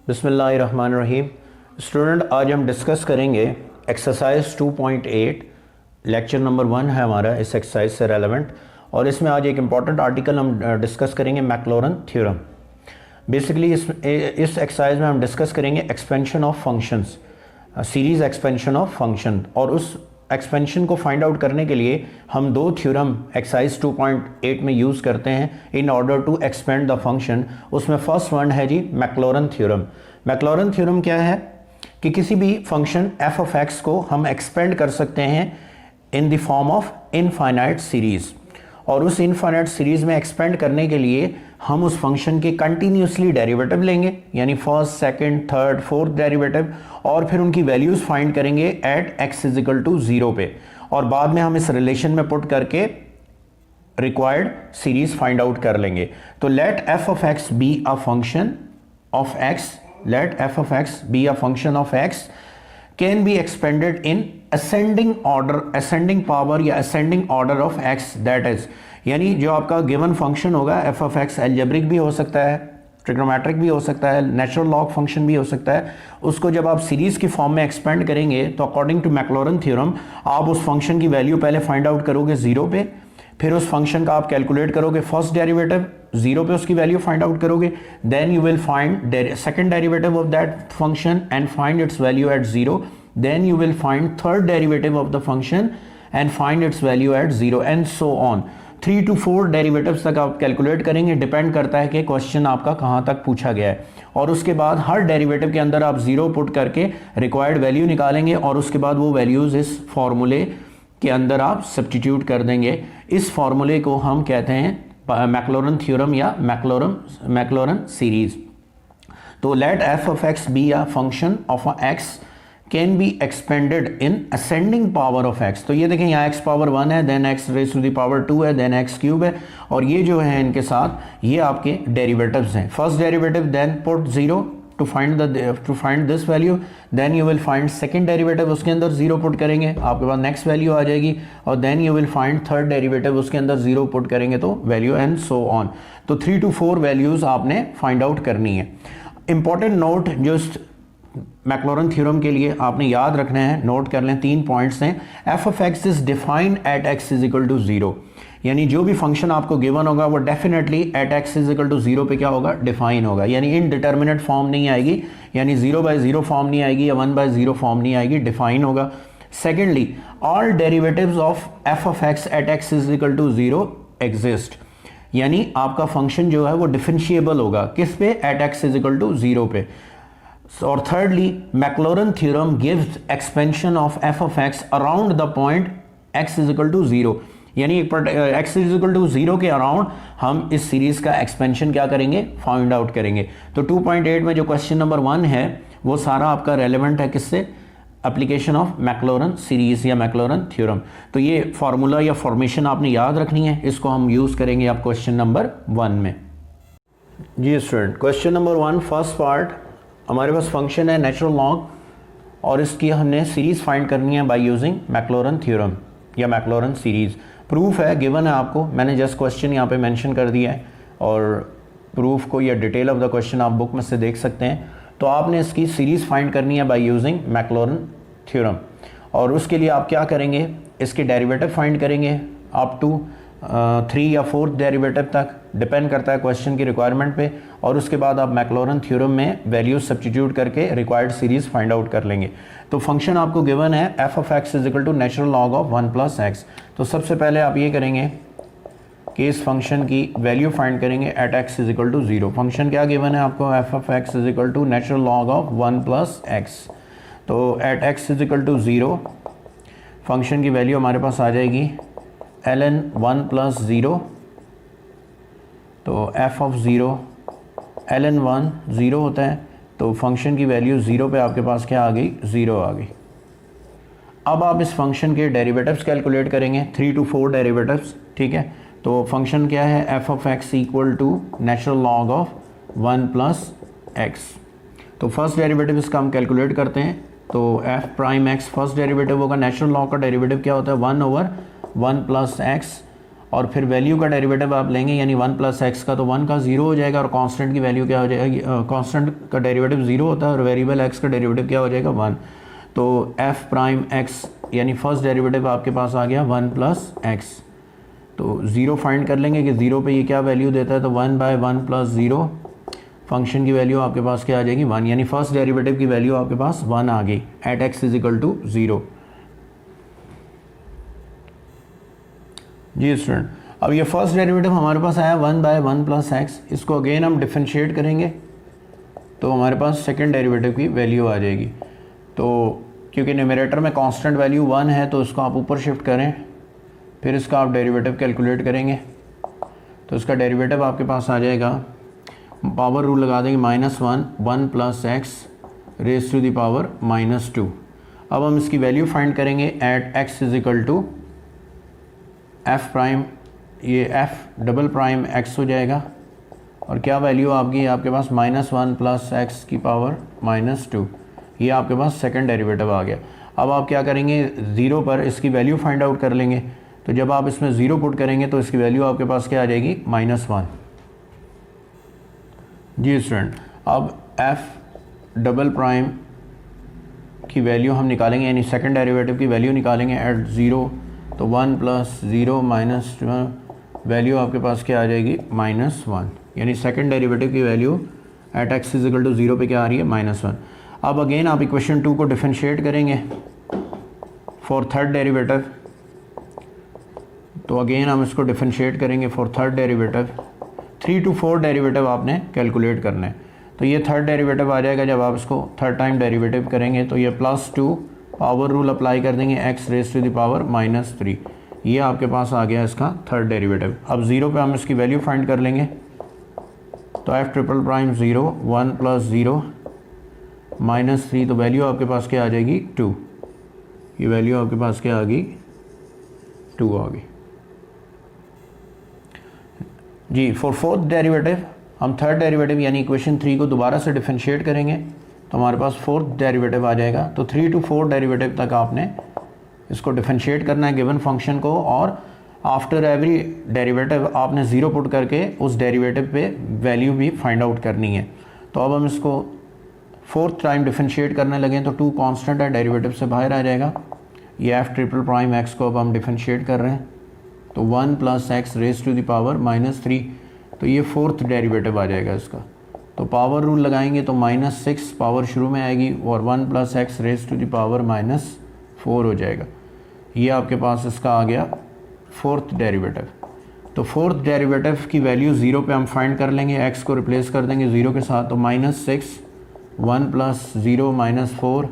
बिस्मिल्लाहिर्रहमानिर्रहीम। स्टूडेंट, आज हम डिस्कस करेंगे एक्सरसाइज 2.8, लेक्चर नंबर 1 है हमारा इस एक्सरसाइज से रेलेवेंट। और इसमें आज एक इम्पॉर्टेंट आर्टिकल हम डिस्कस करेंगे, मैक्लॉरन थ्योरम। बेसिकली इस एक्सरसाइज में हम डिस्कस करेंगे expansion of functions, series expansion of function. और उस एक्सपेंशन को फाइंड आउट करने के लिए हम दो थ्योरम एक्सरसाइज 2.8 में यूज़ करते हैं in order to expand the function. उसमें फर्स्ट वन है जी मैक्लॉरन थ्योरम। मैक्लॉरन थ्योरम क्या है कि किसी भी फंक्शन एफ ऑफ एक्स को हम एक्सपेंड कर सकते हैं in the form of infinite series. और उस इनफाइनाइट सीरीज़ में एक्सपेंड करने के लिए हम उस फंक्शन के कंटिन्यूसली डेरिवेटिव लेंगे, यानी first, second, third, fourth derivative, और फिर उनकी वैल्यूज़ फाइंड करेंगे at x is equal to 0 पे। और बाद में हम इस रिलेशन में पुट करके रिक्वायर्ड सीरीज फाइंड आउट कर लेंगे। तो let F of x be a function of X, let F of x be a function of X can be expanded in ascending order, ascending power या ascending order of X, that is, यानी जो आपका given function होगा F of X, algebraic भी हो सकता है, trigonometric भी हो सकता है, नेचुरल लॉग फंक्शन भी हो सकता है। उसको जब आप सीरीज की फॉर्म में एक्सपेंड करेंगे तो अकॉर्डिंग टू मैक्लॉरन थ्योरम आप उस फंक्शन की वैल्यू पहले फाइंड आउट करोगे 0 पे, फिर उस फंक्शन का आप कैलकुलेट करोगे फर्स्ट डेरिवेटिव, 0 पे उसकी वैल्यू फाइंड आउट करोगे, then you will find second derivative of that function and find its value at 0, then you will find third derivative of the function and find its value at 0 and so on। 3 to 4 derivatives तक आप calculate करेंगे, depend करता है कि question आपका कहाँ तक पूछा गया है। और उसके बाद हर डेरिवेटिव के अंदर आप 0 पुट करके रिक्वायर्ड वैल्यू निकालेंगे और उसके बाद वो वैल्यूज़ इस फॉर्मूले के अंदर आप सब्स्टिट्यूट कर देंगे। इस फॉर्मूले को हम कहते हैं मैक्लॉरन थ्योरम या मैक्लॉरन सीरीज। तो let F of x be a function of a x can be expanded in ascending power of x. तो ये देखें, यहाँ एक्स पावर 1 है, then x raise to the power 2 है, देन एक्स क्यूब है, और ये जो है इनके साथ ये आपके डेरिवेटिव्स हैं। First derivative then put 0 to find this value, then you will find second derivative, उसके अंदर 0 पुट करेंगे, आपके पास नेक्स्ट वैल्यू आ जाएगी, और then you will find third derivative, उसके अंदर 0 पुट करेंगे तो वैल्यू, एंड सो ऑन। तो 3 to 4 वैल्यूज़ आपने फाइंड आउट करनी है। इंपॉर्टेंट नोट जो मैक्लॉरन थ्योरम के लिए आपने याद रखना है, नोट कर लें, 3 पॉइंट्स हैं। F of x is defined at x is equal to 0, यानी जो भी फंक्शन आपको गिवन होगा वो definitely at x is equal to 0 पे क्या होगा, डिफाइन होगा, यानी इनडिटर्मिनेट फॉर्म नहीं आएगी, यानी 0/0 फॉर्म नहीं आएगी या 1/0 फॉर्म नहीं आएगी, डिफाइन होगा। Secondly, all derivatives of F of x at x is equal to 0 exist, यानी आपका फंक्शन जो है वो डिफरेंशिएबल होगा किस पे, at x is equal to 0 पे। और thirdly, Maclaurin theorem gives expansion of F of X around the point X is equal to 0, यानी एक्स इज इक्वल टू 0 के अराउंड हम इस सीरीज का एक्सपेंशन क्या करेंगे, फाइंड आउट करेंगे। तो 2.8 में जो क्वेश्चन नंबर 1 है वो सारा आपका रेलेवेंट है किससे, एप्लीकेशन ऑफ मैक्लॉरन सीरीज या मैक्लॉरन थ्योरम। तो ये फार्मूला या फॉर्मेशन आपने याद रखनी है, इसको हम यूज़ करेंगे आप क्वेश्चन नंबर 1 में। जी student, question number 1 first part, हमारे पास फंक्शन है नेचुरल लॉग और इसकी हमने सीरीज़ फाइंड करनी है बाय यूजिंग मैक्लॉरन थ्योरम या मैक्लॉरन सीरीज़। प्रूफ है, गिवन है आपको, मैंने जस्ट क्वेश्चन यहाँ पे मेंशन कर दिया है और प्रूफ को या डिटेल ऑफ द क्वेश्चन आप बुक में से देख सकते हैं। तो आपने इसकी सीरीज़ फाइंड करनी है बाय यूजिंग मैक्लॉरन थ्योरम, और उसके लिए आप क्या करेंगे, इसके डेरिवेटिव फाइंड करेंगे अप टू 3 या 4 डेरिवेटिव तक, डिपेंड करता है क्वेश्चन की रिक्वायरमेंट पे, और उसके बाद आप मैक्लॉरन थ्योरम में वैल्यूज सब्स्टिट्यूट करके रिक्वायर्ड सीरीज फाइंड आउट कर लेंगे। तो फंक्शन आपको गिवन है f of x is equal to natural log of 1 + x। तो सबसे पहले आप ये करेंगे कि इस फंक्शन की वैल्यू फाइंड करेंगे at x is equal to 0। Function क्या गिवन है आपको, f of x is equal to natural log of 1 + x। तो at x is equal to 0 function की वैल्यू हमारे पास आ जाएगी ln 1 + 0, तो f ऑफ 0 ln 1 0 होता है, तो फंक्शन की वैल्यू 0 पे आपके पास क्या आ गई, 0 आ गई। अब आप इस फंक्शन के डेरिवेटिव्स कैलकुलेट करेंगे, 3 to 4 डेरिवेटिव्स, ठीक है। तो फंक्शन क्या है, f of x equal to natural log of 1 + x। तो फर्स्ट डेरिवेटिव इसका हम कैलकुलेट करते हैं, तो f prime x first derivative होगा, नेचुरल लॉग का डेरिवेटिव क्या होता है, 1/1 + x, और फिर वैल्यू का डेरिवेटिव आप लेंगे यानी 1 प्लस एक्स का, तो 1 का 0 हो जाएगा और कांस्टेंट की वैल्यू क्या हो जाएगा, कांस्टेंट का डेरिवेटिव 0 होता है और वेरिएबल एक्स का डेरिवेटिव क्या हो जाएगा 1। तो एफ प्राइम एक्स यानी फर्स्ट डेरिवेटिव आपके पास आ गया 1 प्लस एक्स। तो 0 फाइंड कर लेंगे कि 0 पे ये क्या वैल्यू देता है, तो 1/1 प्लस 0 फंक्शन की वैल्यू आपके पास क्या आ जाएगी 1, यानी फर्स्ट डेरिवेटिव की वैल्यू आपके पास 1 आ गई at x is equal to 0। जी स्टूडेंट, अब ये फर्स्ट डेरिवेटिव हमारे पास आया 1/1 प्लस एक्स, इसको अगेन हम डिफरेंशिएट करेंगे तो हमारे पास सेकेंड डेरिवेटिव की वैल्यू आ जाएगी। तो क्योंकि न्यूमरेटर में कांस्टेंट वैल्यू 1 है तो इसको आप ऊपर शिफ्ट करें, फिर इसका आप डेरिवेटिव कैलकुलेट करेंगे तो इसका डेरिवेटिव आपके पास आ जाएगा, पावर रूल लगा देंगे -1 plus x raise to the power -2। अब हम इसकी वैल्यू फाइंड करेंगे at x is equal to f prime, ये एफ डबल प्राइम एक्स हो जाएगा और क्या वैल्यू आपकी आपके पास -1 प्लस एक्स की पावर -2, ये आपके पास सेकंड डेरिवेटिव आ गया। अब आप क्या करेंगे 0 पर इसकी वैल्यू फाइंड आउट कर लेंगे, तो जब आप इसमें 0 पुट करेंगे तो इसकी वैल्यू आपके पास क्या आ जाएगी -1। जी स्टूडेंट, अब एफ डबल प्राइम की वैल्यू हम निकालेंगे यानी सेकंड डेरिवेटिव की वैल्यू निकालेंगे एट 0, तो 1 प्लस 0 माइनस वैल्यू आपके पास क्या आ जाएगी -1, यानी सेकंड डेरिवेटिव की value at x is equal to 0 पे क्या आ रही है -1। अब अगेन आप इक्वेशन 2 को डिफरेंशिएट करेंगे फॉर थर्ड डेरिवेटिव, तो अगेन हम इसको डिफरेंशिएट करेंगे for third derivative. 3 to 4 derivative आपने कैलकुलेट करना है, तो ये थर्ड डेरिवेटिव आ जाएगा। जब आप इसको थर्ड टाइम डेरिवेटिव करेंगे तो ये +2 पावर रूल अप्लाई कर देंगे x raise to the power -3, ये आपके पास आ गया इसका थर्ड डेरिवेटिव। अब 0 पे हम इसकी वैल्यू फाइंड कर लेंगे, तो एफ ट्रिपल प्राइम 0 1 प्लस 0 -3, तो वैल्यू आपके पास क्या आ जाएगी 2, ये वैल्यू आपके पास क्या आ गई 2 आ गई। जी फॉर फोर्थ डेरिवेटिव हम थर्ड डेरिवेटिव यानी इक्वेशन 3 को दोबारा से डिफरेंशिएट करेंगे तो हमारे पास फोर्थ डेरिवेटिव आ जाएगा। तो 3 to 4 डेरिवेटिव तक आपने इसको डिफरेंशिएट करना है गिवन फंक्शन को, और आफ्टर एवरी डेरिवेटिव आपने 0 पुट करके उस डेरिवेटिव पे वैल्यू भी फाइंड आउट करनी है। तो अब हम इसको फोर्थ टाइम डिफरेंशिएट करने लगे तो 2 कांस्टेंट है, डेरिवेटिव से बाहर आ जाएगा। ये एफ ट्रिपल प्राइम एक्स को अब हम डिफरेंशिएट कर रहे हैं, तो 1 plus x raise to the power -3, तो ये फोर्थ डेरिवेटिव आ जाएगा इसका। तो पावर रूल लगाएंगे तो -6 पावर शुरू में आएगी और 1 plus x raise to the power -4 हो जाएगा। ये आपके पास इसका आ गया फोर्थ डेरिवेटिव। तो फोर्थ डेरिवेटिव की वैल्यू 0 पे हम फाइंड कर लेंगे, x को रिप्लेस कर देंगे 0 के साथ, तो -6 1 प्लस 0 -4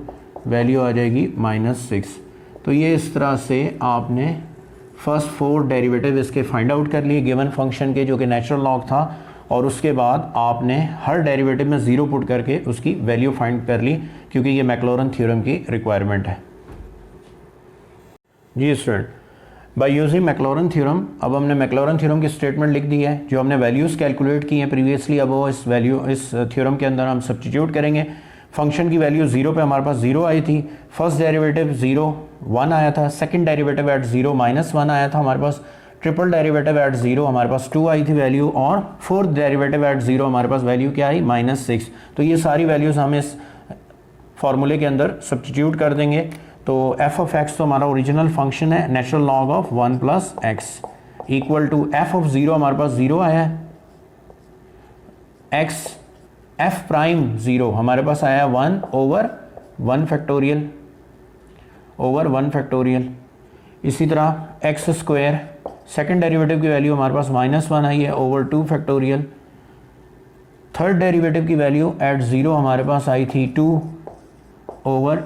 वैल्यू आ जाएगी -6। तो ये इस तरह से आपने फर्स्ट 4 डेरिवेटिव इसके फाइंड आउट कर लिए गिवन फंक्शन के, जो कि नेचुरल लॉग था, और उसके बाद आपने हर डेरिवेटिव में 0 पुट करके उसकी वैल्यू फाइंड कर ली, क्योंकि ये मैक्लॉरन थ्योरम की रिक्वायरमेंट है। जी student, bye using Maclaurin theorem, अब हमने मैक्लॉरन थ्योरम की स्टेटमेंट लिख दी है, जो हमने वैल्यूज़ कैलकुलेट की हैं प्रीवियसली, अब वो इस थ्योरम के अंदर हम सब्स्टिट्यूट करेंगे। फंक्शन की वैल्यू 0 पे हमारे पास 0 आई थी, फर्स्ट डेरिवेटिव 0 1 आया था, सेकंड डेरिवेटिव एट 0 -1 आया था हमारे पास, ट्रिपल डेरिवेटिव एट 0 हमारे पास 2 आई थी वैल्यू, और फोर्थ डेरिवेटिव एट 0 हमारे पास वैल्यू क्या आई -6। तो ये सारी वैल्यूज़ हम इस फॉर्मूले के अंदर सब्स्टिट्यूट कर देंगे। तो एफ ऑफ एक्स तो हमारा ओरिजिनल फंक्शन है, natural log of 1 plus x equal to F of 0 हमारे पास 0 आया है, एक्स एफ प्राइम 0 हमारे पास आया 1 ओवर 1 फैक्टोरियल। इसी तरह एक्स स्क्वायर सेकेंड डेरिवेटिव की वैल्यू हमारे पास -1 आई है ओवर 2 फैक्टोरियल। थर्ड डेरिवेटिव की वैल्यू एट 0 हमारे पास आई थी 2 ओवर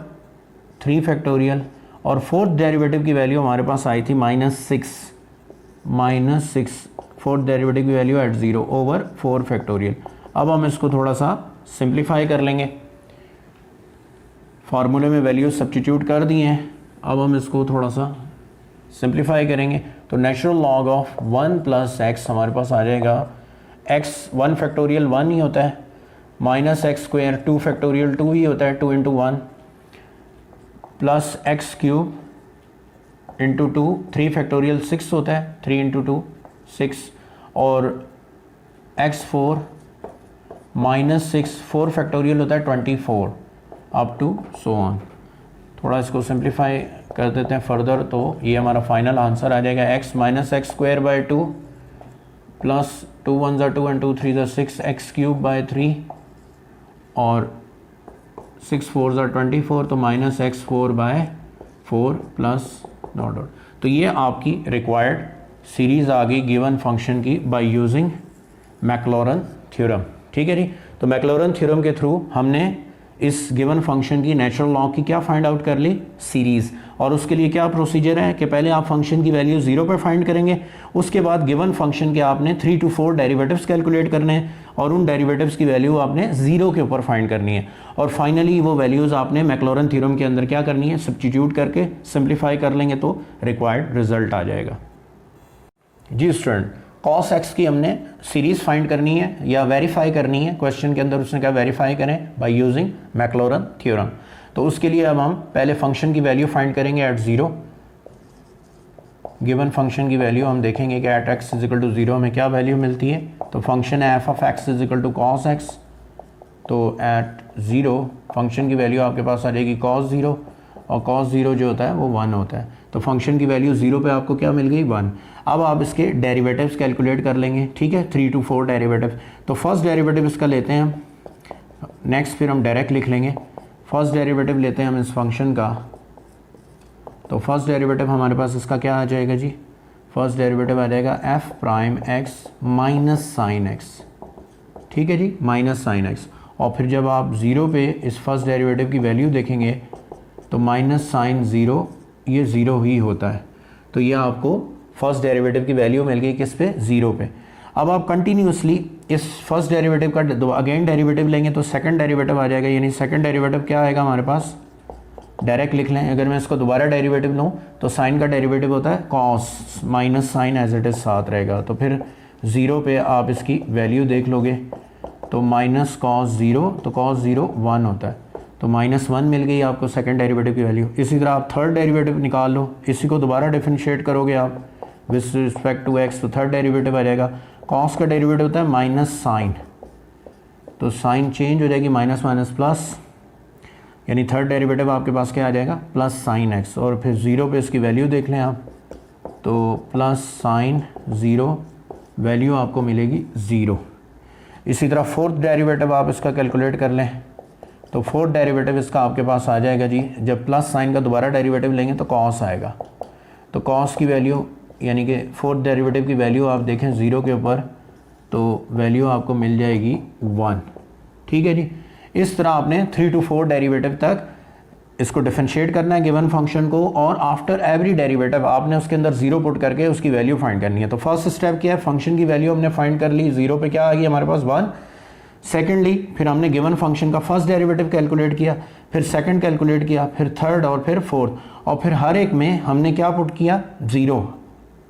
3 फैक्टोरियल, और फोर्थ डेरिवेटिव की वैल्यू हमारे पास आई थी -6 फोर्थ डेरिवेटिव की वैल्यू एट 0 ओवर 4 फैक्टोरियल। अब हम इसको थोड़ा सा सिंप्लीफाई कर लेंगे, फार्मूले में वैल्यू सब्स्टिट्यूट कर दिए हैं, अब हम इसको थोड़ा सा सिंप्लीफाई करेंगे। तो natural log of 1 plus x हमारे पास आ जाएगा, एक्स 1 फैक्टोरियल 1 ही होता है, माइनस एक्स स्क्वायर 2 फैक्टोरियल 2 ही होता है, 2 × 1 plus x cube into two, 3 factorial 6 होता है, 3 इंटू टू 6, और x4 माइनस 6, 4 फैक्टोरियल होता है 24 अप टू सो ऑन। थोड़ा इसको सिंप्लीफाई कर देते हैं फर्दर, तो ये हमारा फाइनल आंसर आ जाएगा x minus x square by 2 plus 2 1 ज़ा 2 एंड 2 3 ज़ा 6 एक्स क्यूब बाई 3 और 6 4 ज़ा 24, तो minus x 4 by 4 plus dot dot. तो ये आपकी रिक्वायर्ड सीरीज़ आ गई गिवन फंक्शन की बाय यूजिंग मैक्लॉरन थ्योरम। ठीक है जी। तो मैक्लॉरन थ्योरम के थ्रू हमने इस गिवन फंक्शन की नेचुरल लॉ की क्या फाइंड आउट कर ली, सीरीज़। और उसके लिए क्या प्रोसीजर है कि पहले आप फंक्शन की वैल्यू 0 पर फाइंड करेंगे, उसके बाद गिवन फंक्शन के आपने 3 to 4 डेरिवेटिव्स कैलकुलेट करने हैं और उन डेरिवेटिव्स की वैल्यू आपने 0 के ऊपर फाइंड करनी है, और फाइनली वो वैल्यूज़ आपने मैक्लॉरन थ्योरम के अंदर क्या करनी है, सब्स्टिट्यूट करके सिंप्लीफाई कर लेंगे तो रिक्वायर्ड रिजल्ट आ जाएगा। जी स्टूडेंट, cos x की हमने सीरीज़ फाइंड करनी है या वेरीफाई करनी है, क्वेश्चन के अंदर उसने क्या वेरीफाई करें, बाय यूजिंग मैक्लॉरन थ्योरम। तो उसके लिए अब हम पहले फंक्शन की वैल्यू फाइंड करेंगे एट 0। गिवन फंक्शन की वैल्यू हम देखेंगे कि at x is equal to 0 हमें क्या वैल्यू मिलती है। तो फंक्शन है f of x is equal to cos x, तो एट 0 फंक्शन की वैल्यू आपके पास आ जाएगी cos 0, और cos 0 जो होता है वो 1 होता है। तो फंक्शन की वैल्यू 0 पे आपको क्या मिल गई, 1। अब आप इसके डेरिवेटिव्स कैलकुलेट कर लेंगे। ठीक है, 3 to 4 डेरिवेटिव। तो फर्स्ट डेरिवेटिव इसका लेते हैं हम, नेक्स्ट फिर हम डायरेक्ट लिख लेंगे। फर्स्ट डेरिवेटिव लेते हैं हम इस फंक्शन का, तो फर्स्ट डेरिवेटिव हमारे पास इसका क्या आ जाएगा जी, फर्स्ट डेरिवेटिव आ जाएगा f prime x minus sine x। ठीक है जी, माइनस साइन x। और फिर जब आप 0 पे इस फर्स्ट डेरिवेटिव की वैल्यू देखेंगे तो माइनस साइन 0 ये 0 ही होता है। तो ये आपको फर्स्ट डेरिवेटिव की वैल्यू मिल गई किस पे, 0 पे। अब आप कंटिन्यूसली इस फर्स्ट डेरिवेटिव का अगेन डेरिवेटिव लेंगे तो सेकंड डेरिवेटिव आ जाएगा, यानी सेकंड डेरिवेटिव क्या आएगा हमारे पास, डायरेक्ट लिख लें। अगर मैं इसको दोबारा डेरिवेटिव लूँ तो साइन का डेरिवेटिव होता है cos, minus sine as it is साथ रहेगा। तो फिर 0 पे आप इसकी वैल्यू देख लोगे तो माइनस cos 0, तो cos 0 1 होता है, तो माइनस 1 मिल गई आपको सेकंड डेरिवेटिव की वैल्यू। इसी तरह आप थर्ड डेरिवेटिव निकाल लो, इसी को दोबारा डिफरेंशिएट करोगे आप विद रिस्पेक्ट टू x, तो थर्ड डेरिवेटिव आ जाएगा। cos का डेरिवेटिव होता है माइनस साइन, तो साइन चेंज हो जाएगी, माइनस माइनस प्लस, यानी थर्ड डेरिवेटिव आपके पास क्या आ जाएगा, प्लस साइन x। और फिर 0 पे इसकी वैल्यू देख लें आप, तो प्लस साइन 0 वैल्यू आपको मिलेगी 0। इसी तरह फोर्थ डेरिवेटिव आप इसका कैलकुलेट कर लें, तो फोर्थ डेरिवेटिव इसका आपके पास आ जाएगा जी, जब प्लस साइन का दोबारा डेरिवेटिव लेंगे तो cos आएगा। तो cos की वैल्यू यानी कि फोर्थ डेरिवेटिव की वैल्यू आप देखें 0 के ऊपर, तो वैल्यू आपको मिल जाएगी 1। ठीक है जी। इस तरह आपने 3 to 4 डेरिवेटिव तक इसको डिफरेंशिएट करना है गिवन फंक्शन को, और आफ्टर एवरी डेरिवेटिव आपने उसके अंदर 0 पुट करके उसकी वैल्यू फाइंड करनी है। तो फर्स्ट स्टेप क्या है, फंक्शन की वैल्यू हमने फाइंड कर ली, 0 पे क्या आ गई हमारे पास, 1। सेकेंडली फिर हमने गिवन फंक्शन का फर्स्ट डेरिवेटिव कैलकुलेट किया, फिर सेकंड कैलकुलेट किया, फिर थर्ड और फिर फोर्थ, और फिर हर एक में हमने क्या पुट किया, 0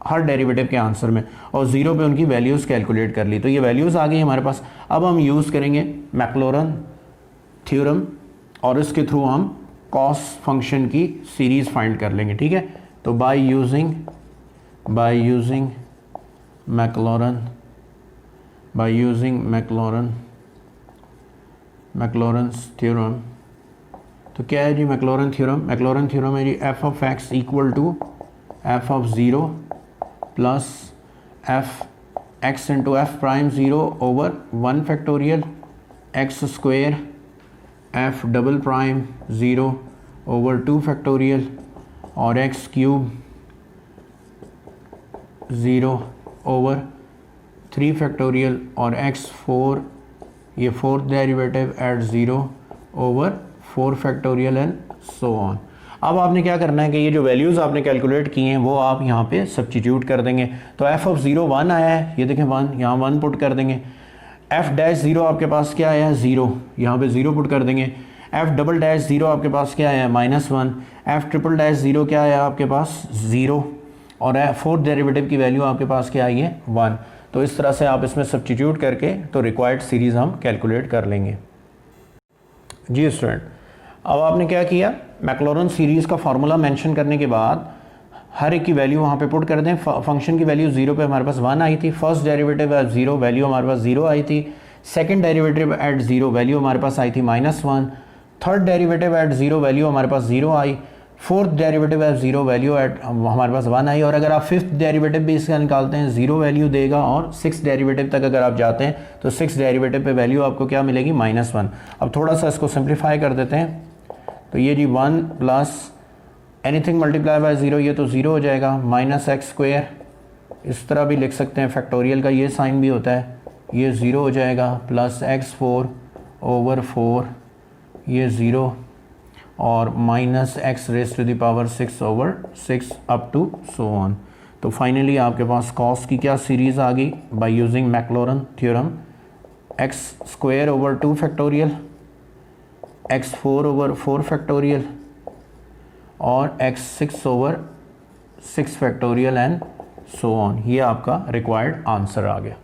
हर डेरिवेटिव के आंसर में, और 0 पे उनकी वैल्यूज़ कैलकुलेट कर ली। तो ये वैल्यूज़ आ गई हमारे पास। अब हम यूज़ करेंगे मैक्लॉरन थ्योरम और इसके थ्रू हम कॉस फंक्शन की सीरीज़ फाइंड कर लेंगे। ठीक है, तो बाय यूजिंग मैक्लॉरन्स थ्योरम। तो क्या है जी मैक्लॉरन थ्योरम है जी f of x equal to f of 0 plus f x into f prime 0 over 1 factorial x square f double prime 0 over 2 factorial और x क्यूब 0 ओवर 3 फैक्टोरियल और x4 ये fourth derivative at 0 over 4 factorial and so on. अब आपने क्या करना है कि ये जो वैल्यूज़ आपने कैलकुलेट की हैं वो आप यहाँ पे सब्स्टिट्यूट कर देंगे। तो f ऑफ 0 1 आया है, ये देखें 1, यहाँ 1 पुट कर देंगे। f डैश 0 आपके पास क्या आया है, 0, यहाँ पे 0 पुट कर देंगे। f डबल डैश 0 आपके पास क्या आया है, -1। f ट्रिपल डैश 0 क्या आया आपके पास, 0, और फोर्थ डेरिवेटिव की वैल्यू आपके पास क्या आई है, 1। तो इस तरह से आप इसमें सब्स्टिट्यूट करके तो रिक्वायर्ड सीरीज़ हम कैलकुलेट कर लेंगे। जी स्टूडेंट, अब आपने क्या किया, मैक्लॉरन सीरीज़ का फार्मूला मेंशन करने के बाद हर एक की वैल्यू वहाँ पे पुट कर दें। फंक्शन की वैल्यू 0 पे हमारे पास 1 आई थी, फर्स्ट डेरिवेटिव एट 0 वैल्यू हमारे पास 0 आई थी, सेकंड डेरिवेटिव एट 0 वैल्यू हमारे पास आई थी -1, थर्ड डेरिवेटिव एट 0 वैल्यू हमारे पास 0 आई, fourth derivative at 0 value at हमारे पास 1 आई, और अगर आप फिफ्थ डेरिवेटिव भी इसका निकालते हैं 0 वैल्यू देगा, और सिक्स डेरिवेटिव तक अगर आप जाते हैं तो सिक्स डेरिवेटिव पे वैल्यू आपको क्या मिलेगी -1। अब थोड़ा सा इसको सिंप्लीफाई कर देते हैं, तो ये जी 1 प्लस एनीथिंग मल्टीप्लाई बाय 0, ये तो 0 हो जाएगा, -x², इस तरह भी लिख सकते हैं, फैक्टोरियल का ये साइन भी होता है, ये 0 हो जाएगा, प्लस x4/4, ये 0, और -x⁻6 up to so on. तो फाइनली आपके पास कॉस की क्या सीरीज़ आ गई by using Maclaurin theorem, x² factorial, x4/4 factorial और x6/6 factorial and so on. ये आपका रिक्वायर्ड आंसर आ गया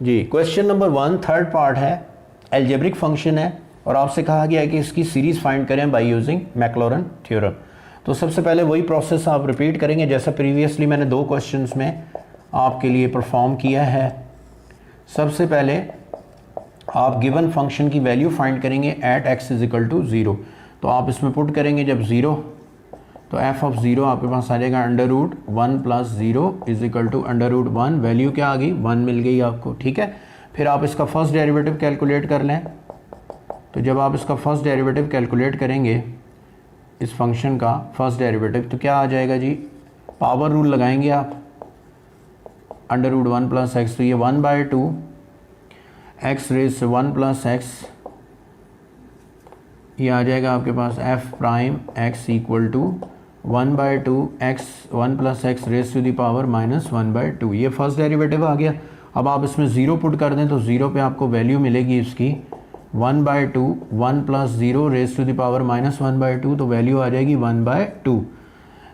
जी। क्वेश्चन नंबर 1 थर्ड पार्ट है, एल्जेब्रिक फंक्शन है और आपसे कहा गया है कि इसकी सीरीज़ फाइंड करें बाय यूजिंग मैक्लॉरन थ्योरम। तो सबसे पहले वही प्रोसेस आप रिपीट करेंगे जैसा प्रीवियसली मैंने 2 क्वेश्चंस में आपके लिए परफॉर्म किया है। सबसे पहले आप गिवन फंक्शन की वैल्यू फाइंड करेंगे एट x = 0। तो आप इसमें पुट करेंगे जब 0, तो f(0) आपके पास आ जाएगा √1 + 0 = √1, वैल्यू क्या आ गई 1 मिल गई आपको, ठीक है। फिर आप इसका फर्स्ट डेरिवेटिव कैलकुलेट कर लें। तो जब आप इसका फर्स्ट डेरिवेटिव कैलकुलेट करेंगे इस फंक्शन का फर्स्ट डेरिवेटिव, तो क्या आ जाएगा जी, पावर रूल लगाएंगे आप, √1 + x, तो ये 1/2 x⁻1 + x, ये आ जाएगा आपके पास f' x = 1/2 x1 + x⁻⁻⁻⁻, 1/2, ये फर्स्ट डेरिवेटिव आ गया। अब आप इसमें 0 पुट कर दें तो 0 पे आपको वैल्यू मिलेगी इसकी 1/2, 1 + 0⁻⁻⁻1/2, तो वैल्यू आ जाएगी 1/2।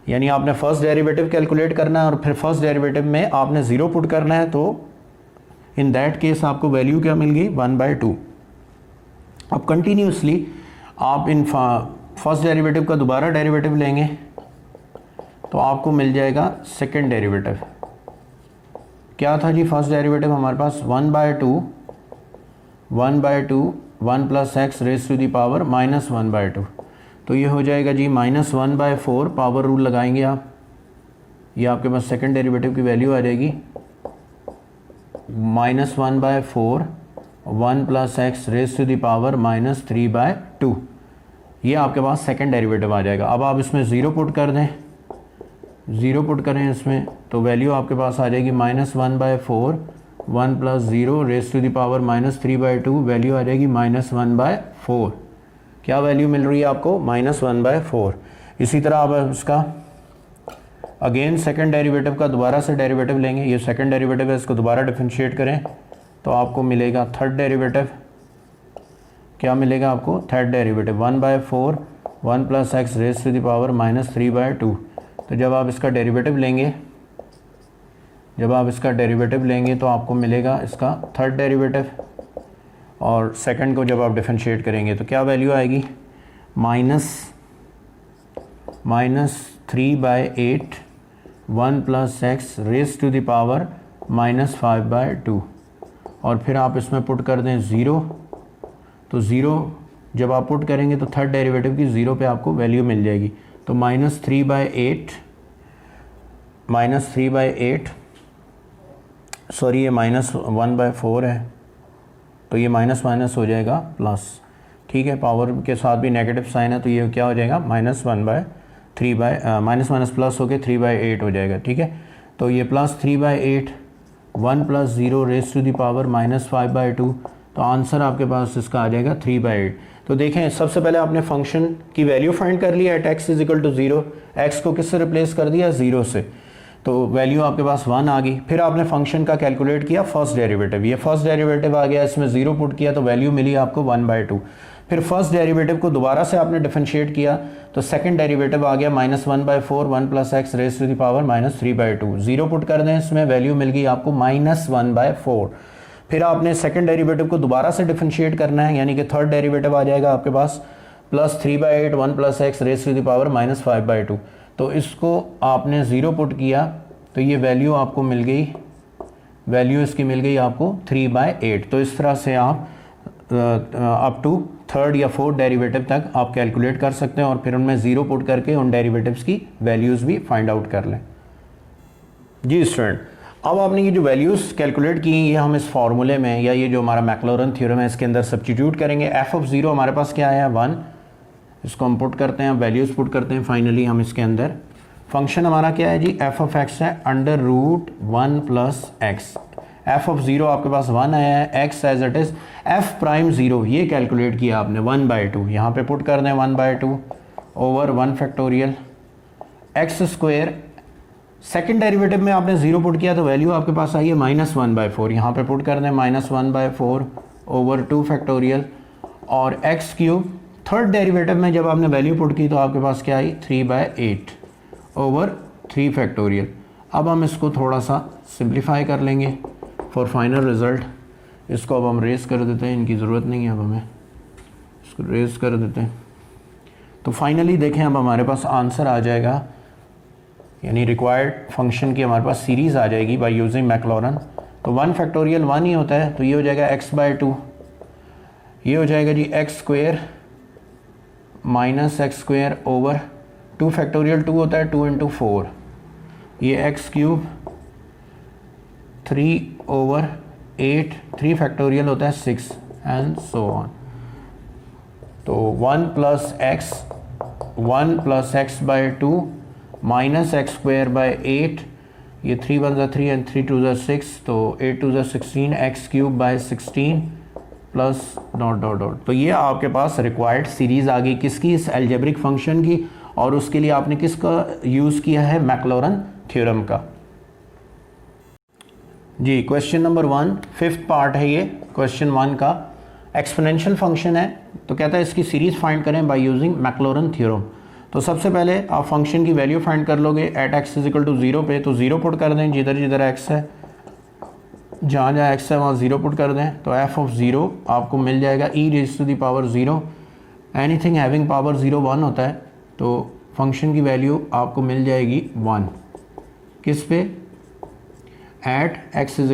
यानी आपने फर्स्ट डेरिवेटिव कैलकुलेट करना है और फिर फर्स्ट डेरिवेटिव में आपने 0 पुट करना है, तो इन दैट केस आपको वैल्यू क्या मिल गई 1/2। अब कंटिन्यूसली आप इन फर्स्ट डेरिवेटिव का दोबारा डेरिवेटिव लेंगे तो आपको मिल जाएगा सेकंड डेरिवेटिव। क्या था जी फर्स्ट डेरिवेटिव हमारे पास 1/2 1 + x⁻⁻⁻1/2, तो ये हो जाएगा जी -1/4, पावर रूल लगाएंगे आप, ये आपके पास सेकंड डेरिवेटिव की वैल्यू आ जाएगी -1/4 1 + x⁻⁻3/2, ये आपके पास सेकंड डेरिवेटिव आ जाएगा। अब आप इसमें 0 पुट कर दें, 0 पुट करें इसमें, तो वैल्यू आपके पास आ जाएगी -1/4 1 + 0⁻⁻3/2, वैल्यू आ जाएगी -1/4। क्या वैल्यू मिल रही है आपको -1/4। इसी तरह आप इसका अगेन सेकंड डेरिवेटिव का दोबारा से डेरिवेटिव लेंगे, ये सेकंड डेरिवेटिव है, इसको दोबारा डिफरेंशिएट करें तो आपको मिलेगा थर्ड डेरिवेटिव। क्या मिलेगा आपको थर्ड डेरिवेटिव 1/4 1 + x⁻⁻3/2। तो जब आप इसका डेरिवेटिव लेंगे तो आपको मिलेगा इसका थर्ड डेरिवेटिव, और सेकंड को जब आप डिफरेंशिएट करेंगे तो क्या वैल्यू आएगी -3/8 1 + x⁻⁻5/2, और फिर आप इसमें पुट कर दें 0, तो 0 जब आप पुट करेंगे तो थर्ड डेरिवेटिव की 0 पे आपको वैल्यू मिल जाएगी। तो -3/8 सॉरी ये -1/4 है, तो ये माइनस माइनस हो जाएगा प्लस, ठीक है, पावर के साथ भी नेगेटिव साइन है, तो ये क्या हो जाएगा -1/3 माइनस माइनस प्लस होकर 3/8 हो जाएगा, ठीक है। तो ये +3/8 1 + 0⁻⁻5/2, तो आंसर आपके पास इसका आ जाएगा 3/8। तो देखें सबसे पहले आपने फंक्शन की वैल्यू फाइंड कर लिया एट x = 0, x को किससे रिप्लेस कर दिया 0 से, तो वैल्यू आपके पास 1 आ गई। फिर आपने फंक्शन का कैलकुलेट किया फर्स्ट डेरिवेटिव, ये फर्स्ट डेरिवेटिव आ गया, इसमें 0 पुट किया तो वैल्यू मिली आपको 1/2। फिर फर्स्ट डेरिवेटिव को दोबारा से आपने डिफरेंशिएट किया तो सेकंड डेरिवेटिव आ गया -1/4 1 + x⁻⁻3/2, 0 पुट कर दें इसमें, वैल्यू मिल गई आपको -1/4। फिर आपने सेकंड डेरिवेटिव को दोबारा से डिफरेंशिएट करना है, यानी कि थर्ड डेरिवेटिव आ जाएगा आपके पास +3/8 1 + x⁻⁻5/2। तो इसको आपने 0 पुट किया तो ये वैल्यू आपको मिल गई, वैल्यू इसकी मिल गई आपको 3/8। तो इस तरह से आप अप टू थर्ड या फोर्थ डेरिवेटिव तक आप कैलकुलेट कर सकते हैं और फिर उनमें 0 पुट करके उन डेरिवेटिव्स की वैल्यूज़ भी फाइंड आउट कर लें। जी स्टूडेंट, अब आपने ये जो वैल्यूज़ कैलकुलेट की ये हम इस फार्मूले में या ये जो हमारा मैक्लॉरन थ्योरम है इसके अंदर सब्स्टिट्यूट करेंगे। एफ ऑफ 0 हमारे पास क्या है 1, इसको हम पुट करते हैं, वैल्यूज़ पुट करते हैं। फाइनली हम इसके अंदर फंक्शन हमारा क्या है जी, एफ ऑफ एक्स है √1 + x। एफ ऑफ 0 आपके पास 1 आया है, x as it is f prime 0 ये कैलकुलेट किया आपने 1/2, यहाँ पे पुट कर दें 1/2 over 1 factorial x²। Second derivative में आपने 0 पुट किया तो वैल्यू आपके पास आई है -1/4, यहाँ पे पुट कर दें -1/4 ओवर 2 फैक्टोरियल और x³ थर्ड डेरिवेटिव में जब आपने वैल्यू पुट की तो आपके पास क्या आई 3/8 ओवर 3 फैक्टोरियल। अब हम इसको थोड़ा सा सिंप्लीफाई कर लेंगे फॉर फाइनल रिज़ल्ट। इसको अब हम रेस कर देते हैं, इनकी ज़रूरत नहीं है अब हमें, इसको रेस कर देते हैं। तो फाइनली देखें अब हमारे पास आंसर आ जाएगा, यानी रिक्वायर्ड फंक्शन की हमारे पास सीरीज़ आ जाएगी बाय यूजिंग मैक्लॉरन। तो 1 फैक्टोरियल 1 ही होता है, तो ये हो जाएगा x/2, ये हो जाएगा जी x² -x² ओवर 2 फैक्टोरियल 2 होता है 2 × 4, ये x³ 3 ओवर 8, 3 फैक्टोरियल होता है 6 एंड सो ऑन। तो 1 + x/2 -x²/8, ये 3 × 1 = 3 एंड 3 × 2 = 6, तो 8 × 2 = 16 x³ प्लस ... तो ये आपके पास रिक्वायर्ड सीरीज़ आ गई किसकी, इस एल्जेब्रिक फंक्शन की, और उसके लिए आपने किसका यूज़ किया है, मैक्लॉरन थ्योरम का। जी क्वेश्चन नंबर 1 5th पार्ट है ये क्वेश्चन 1 का। एक्सपोनेंशियल फंक्शन है तो कहता है इसकी सीरीज़ फाइंड करें बाय यूजिंग मैक्लॉरन थ्योरम। तो सबसे पहले आप फंक्शन की वैल्यू फाइंड कर लोगे एट x = 0 पे, तो 0 पुट कर दें जिधर जिधर x है, जहाँ जहाँ x है वहाँ 0 पुट कर दें। तो f ऑफ 0 आपको मिल जाएगा e⁻0, एनीथिंग हैविंग पावर 0 1 होता है, तो फंक्शन की वैल्यू आपको मिल जाएगी 1। किस पे, एट x =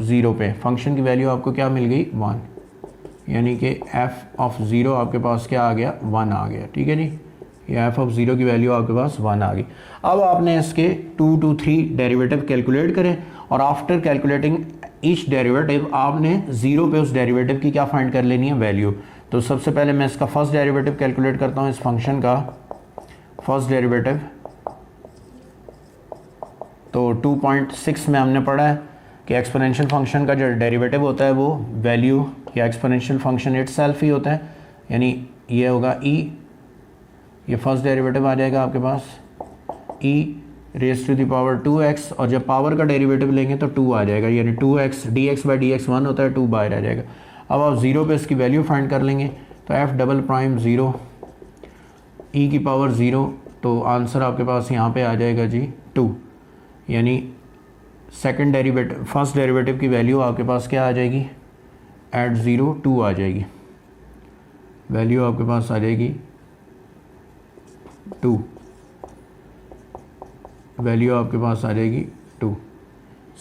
0 पे फंक्शन की वैल्यू आपको क्या मिल गई 1, यानी कि f ऑफ 0 आपके पास क्या आ गया 1 आ गया। ठीक है जी, ये f ऑफ 0 की वैल्यू आपके पास 1 आ गई। अब आपने इसके 2 to 3 डेरिवेटिव कैलकुलेट करें और आफ्टर कैलकुलेटिंग ईच डेरिवेटिव आपने 0 पे उस डेरिवेटिव की क्या फाइंड कर लेनी है वैल्यू। तो सबसे पहले मैं इसका फर्स्ट डेरिवेटिव कैलकुलेट करता हूँ, इस फंक्शन का फर्स्ट डेरिवेटिव। तो 2.6 में हमने पढ़ा है कि एक्सपोनेंशियल फंक्शन का जो डेरिवेटिव होता है वो वैल्यू या एक्सपोनेंशियल फंक्शन इटसेल्फ ही होता है, यानी ये होगा e, ये फर्स्ट डेरिवेटिव आ जाएगा आपके पास e⁻² 2x, और जब पावर का डेरिवेटिव लेंगे तो 2 आ जाएगा, यानी 2x dx/dx 1 होता है, 2 बाहर आ जाएगा। अब आप 0 पे इसकी वैल्यू फाइंड कर लेंगे, तो f'0 e⁻0, तो आंसर आपके पास यहाँ पे आ जाएगा जी 2, यानी सेकंड डेरिवेटिव फर्स्ट डेरिवेटिव की वैल्यू आपके पास क्या आ जाएगी एट 0 2 आ जाएगी, वैल्यू आपके पास आ जाएगी 2, वैल्यू आपके पास आ जाएगी 2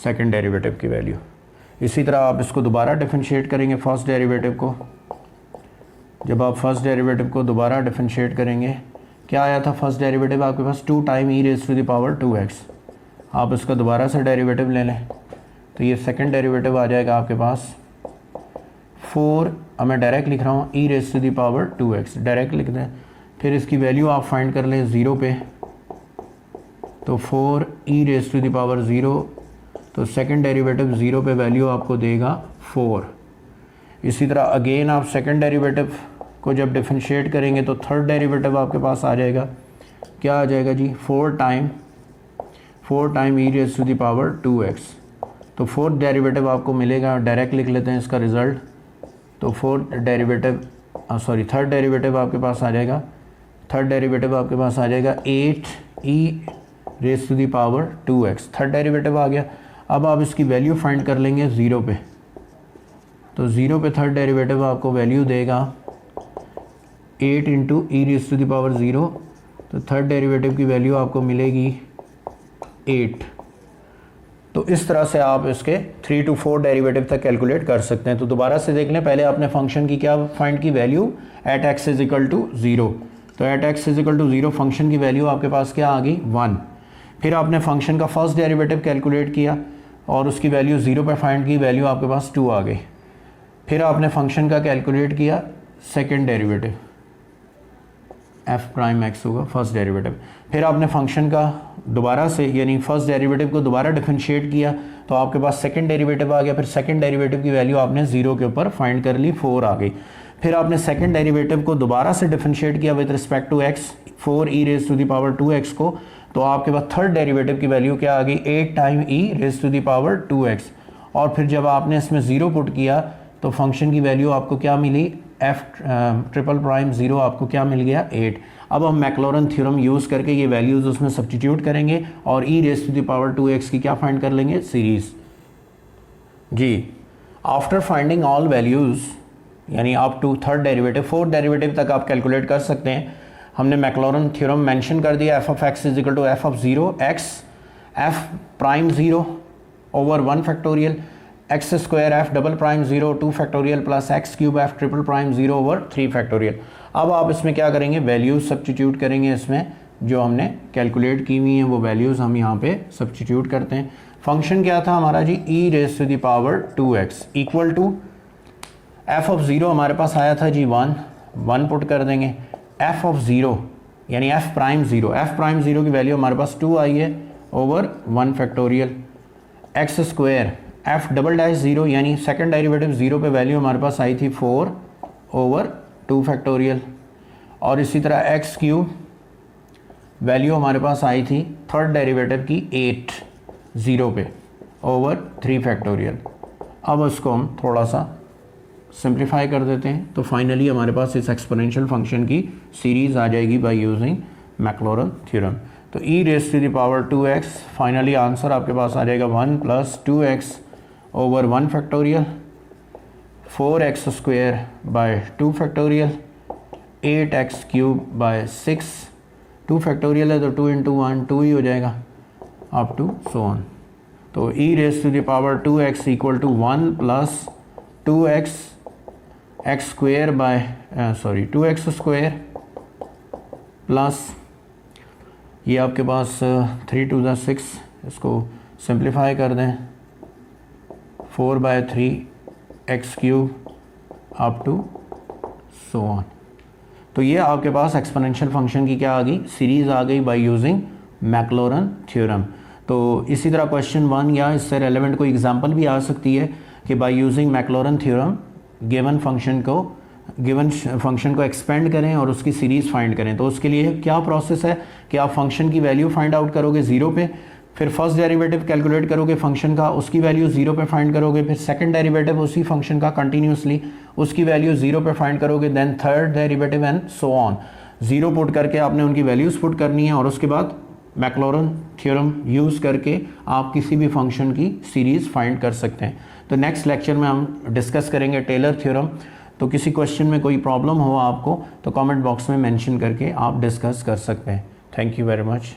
सेकंड डेरिवेटिव की वैल्यू। इसी तरह आप इसको दोबारा डिफरेंशिएट करेंगे फर्स्ट डेरिवेटिव को। जब आप फर्स्ट डेरिवेटिव को दोबारा डिफरेंशिएट करेंगे, क्या आया था फर्स्ट डेरिवेटिव आपके पास 2 टाइम e⁻²x, आप इसका दोबारा से डेरिवेटिव ले लें तो ये सेकंड डेरिवेटिव आ जाएगा आपके पास 4, अब मैं डायरेक्ट लिख रहा हूँ e⁻²x, डायरेक्ट लिख दें। फिर इसकी वैल्यू आप फाइंड कर लें 0 पे, तो 4 e⁻0, तो सेकंड डेरिवेटिव 0 पे वैल्यू आपको देगा 4। इसी तरह अगेन आप सेकंड डेरिवेटिव को जब डिफरेंशिएट करेंगे तो थर्ड डेरिवेटिव आपके पास आ जाएगा, क्या आ जाएगा जी 4 टाइम e⁻²x, तो फोर्थ डेरिवेटिव आपको मिलेगा, डायरेक्ट लिख लेते हैं इसका रिज़ल्ट। तो थर्ड डेरिवेटिव आपके पास आ जाएगा, थर्ड डेरिवेटिव आपके पास आ जाएगा 8e⁻²x, थर्ड डेरिवेटिव आ गया। अब आप इसकी वैल्यू फाइंड कर लेंगे 0 पे, तो 0 पे थर्ड डेरिवेटिव आपको वैल्यू देगा 8 × e⁻0 तो थर्ड डेरिवेटिव की वैल्यू आपको मिलेगी 8। तो इस तरह से आप इसके 3 to 4 डेरिवेटिव तक कैलकुलेट कर सकते हैं। तो दोबारा से देख लें, पहले आपने फंक्शन की क्या फाइंड की, value at x is equal to 0। तो at x is equal to 0 function की वैल्यू आपके पास क्या आ गई 1। फिर आपने फंक्शन का फर्स्ट डेरिवेटिव कैलकुलेट किया और उसकी वैल्यू 0 पर फाइंड की, वैल्यू आपके पास 2 आ गई। फिर आपने फंक्शन का कैलकुलेट किया second derivative, F prime x होगा फर्स्ट डेरिवेटिव। फिर आपने फंक्शन का दोबारा से यानी फर्स्ट डेरिवेटिव को दोबारा डिफरेंशिएट किया तो आपके पास सेकंड डेरिवेटिव आ गया। फिर सेकंड डेरिवेटिव की वैल्यू आपने 0 के ऊपर फाइंड कर ली, 4 आ गई। फिर आपने सेकंड डेरिवेटिव को दोबारा से डिफरेंशिएट किया with respect to x, 4 e raise to the power 2x को, तो आपके पास थर्ड डेरिवेटिव की वैल्यू क्या आ गई 8 time e raise to the power 2x। और फिर जब आपने इसमें 0 पुट किया तो फंक्शन की वैल्यू आपको क्या मिली, एफ ट्रिपल प्राइम 0 आपको क्या मिल गया 8। अब हम मैक्लॉरन थ्योरम यूज़ करके ये वैल्यूज़ उसमें सब्स्टिट्यूट करेंगे और E raise to the power 2x की क्या फाइंड कर लेंगे, सीरीज़ जी। आफ्टर फाइंडिंग ऑल वैल्यूज़ यानी up to third derivative, fourth derivative तक आप कैलकुलेट कर सकते हैं। हमने मैक्लॉरन थ्योरम मेंशन कर दिया, f of x is equal to F of 0 x f prime 0 over 1 factorial x square f double prime 0 2 factorial plus x cube f triple prime 0 over 3 factorial. अब आप इसमें क्या करेंगे, वैल्यूज़ सब्स्टिट्यूट करेंगे। इसमें जो हमने कैलकुलेट की हुई हैं वो वैल्यूज़ हम यहाँ पे सब्स्टिट्यूट करते हैं। फंक्शन क्या था हमारा जी, E raise to the power 2x equal to F of 0 हमारे पास आया था जी 1 पुट कर देंगे। एफ ऑफ 0 यानी एफ प्राइम 0 की वैल्यू हमारे पास 2 आई है over 1 factorial x square f double dash 0 यानी सेकंड डेरिवेटिव 0 पे वैल्यू हमारे पास आई थी 4 ओवर 2 फैक्टोरियल। और इसी तरह एक्स क्यूब वैल्यू हमारे पास आई थी थर्ड डेरिवेटिव की 8 0 पे ओवर 3 फैक्टोरियल। अब इसको हम थोड़ा सा सिंप्लीफाई कर देते हैं तो फाइनली हमारे पास इस एक्सपोनेंशियल फंक्शन की सीरीज़ आ जाएगी बाय यूजिंग मैक्लॉरन थ्योरम। तो e raise to the power 2x, finally answer आपके पास आ जाएगा 1 + 2x over 1 factorial 4x square by 2 factorial 8x cube by 6 2 factorial है तो 2 × 1 2 ही हो जाएगा अप टू सो ऑन। तो e raise to the power 2x equal to 1 + 2x x square by 2x square plus ये आपके पास 3 × 6, इसको सिंप्लीफाई कर दें 4/3 x cube up to so on. तो ये आपके पास एक्सपोनेंशियल फंक्शन की क्या आ गई, सीरीज़ आ गई बाय यूजिंग मैक्लॉरन थ्योरम। तो इसी तरह क्वेश्चन 1 या इससे रेलेवेंट कोई एग्जांपल भी आ सकती है कि by using Maclaurin theorem given function को एक्सपेंड करें और उसकी सीरीज़ फाइंड करें। तो उसके लिए क्या प्रोसेस है कि आप फंक्शन की वैल्यू फाइंड आउट करोगे 0 पे, फिर फर्स्ट डेरिवेटिव कैलकुलेट करोगे फंक्शन का, उसकी वैल्यू 0 पे फाइंड करोगे, फिर सेकंड डेरिवेटिव उसी फंक्शन का कंटिन्यूसली उसकी वैल्यू 0 पे फाइंड करोगे, then third derivative and so on. 0 put करके आपने उनकी वैल्यूज़ पुट करनी है और उसके बाद मैक्लॉरन थ्योरम यूज़ करके आप किसी भी फंक्शन की सीरीज़ फाइंड कर सकते हैं। तो नेक्स्ट लेक्चर में हम डिस्कस करेंगे टेलर थ्योरम। तो किसी क्वेश्चन में कोई प्रॉब्लम हो आपको तो कमेंट बॉक्स में मेंशन करके आप डिस्कस कर सकते हैं। Thank you very much.